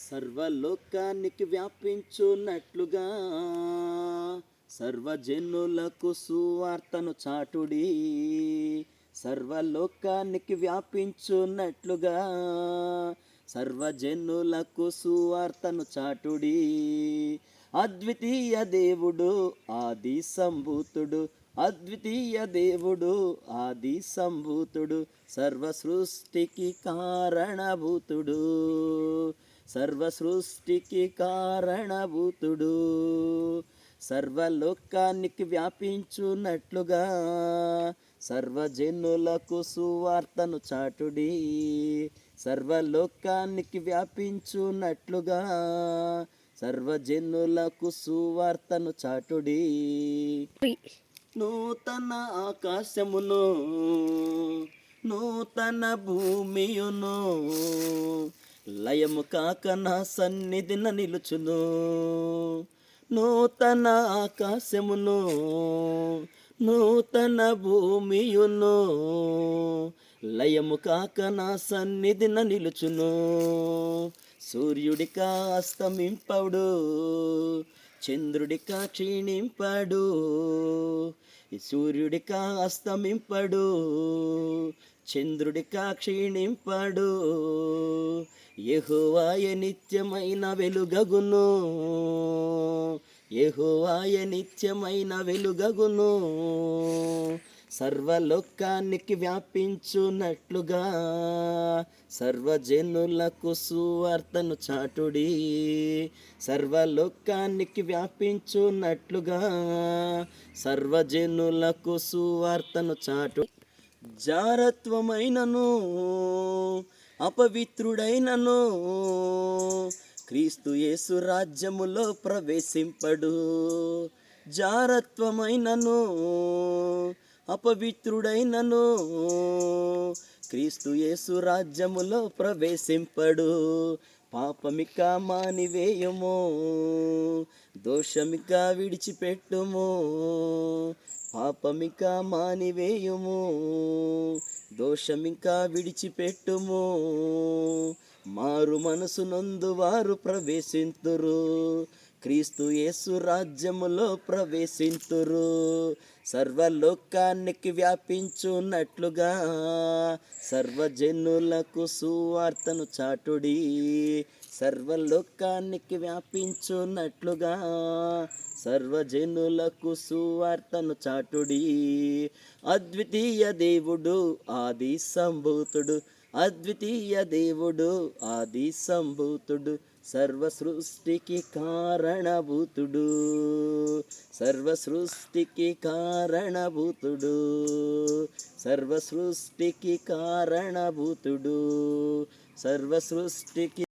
సర్వలోకానికి వ్యాపించున్నట్లుగా సర్వజనులకు సువార్తను చాటుడి. సర్వలోకానికి వ్యాపించున్నట్లుగా సర్వజనులకు సువార్తను చాటుడి. అద్వితీయ దేవుడు ఆది సంభూతుడు, అద్వితీయ దేవుడు ఆది సంభూతుడు, సర్వ సృష్టికి కారణభూతుడు, సర్వ సృష్టికి కారణభూతుడు. సర్వలోకానికి వ్యాపించున్నట్లుగా సర్వజనులకు సువార్తను చాటుడి. సర్వలోకానికి వ్యాపించున్నట్లుగా సర్వజనులకు సువార్తను చాటుడి. నూతన ఆకాశమును నూతన భూమియును లయము కాక నా సన్నిధిన నిలుచును. నూతన ఆకాశమును నూతన భూమియును లయము కాక నా సన్నిధిన నిలుచును. సూర్యుడికా అస్తమింపడు, చంద్రుడికా క్షీణింపడు, సూర్యుడికా అస్తమింపడు, చంద్రుడికా క్షీణింపడు. యెహోవాయే నిత్యమైన వెలుగగును, యెహోవాయే నిత్యమైన వెలుగగును. సర్వలోకానికి వ్యాపించున్నట్లుగా సర్వజనులకు సువార్తను చాటుడి. సర్వలోకానికి వ్యాపించున్నట్లుగా సర్వజనులకు సువార్తను చాటు. జారత్వమైనను అపవిత్రుడైనను క్రీస్తు యేసు రాజ్యములో ప్రవేశింపడు. జారత్వమైనను అపవిత్రుడైనను క్రీస్తు యేసు రాజ్యములో ప్రవేశింపడు. పాపమిక మానివేయము, దోషమిక విడిచిపెట్టుము, పాపమిక మానివేయము, దోషమిక విడిచిపెట్టుము. మారు మనసు నందు వారు ప్రవేశింతురు, క్రీస్తు యేసు రాజ్యములో ప్రవేశింతురు. సర్వలోకానికి వ్యాపించున్నట్లుగా సర్వజనులకు సువార్తను చాటుడి. సర్వలోకానికి వ్యాపించున్నట్లుగా సర్వజనులకు సువార్తను చాటుడి. అద్వితీయ దేవుడు ఆది సంభూతుడు, అద్వితీయ దేవుడు ఆది సంభూతుడు, సర్వ సృష్టికి కారణభూతుడు, సర్వ సృష్టికి కారణభూతుడు, సర్వ సృష్టికి కారణభూతుడు, సర్వ సృష్టికి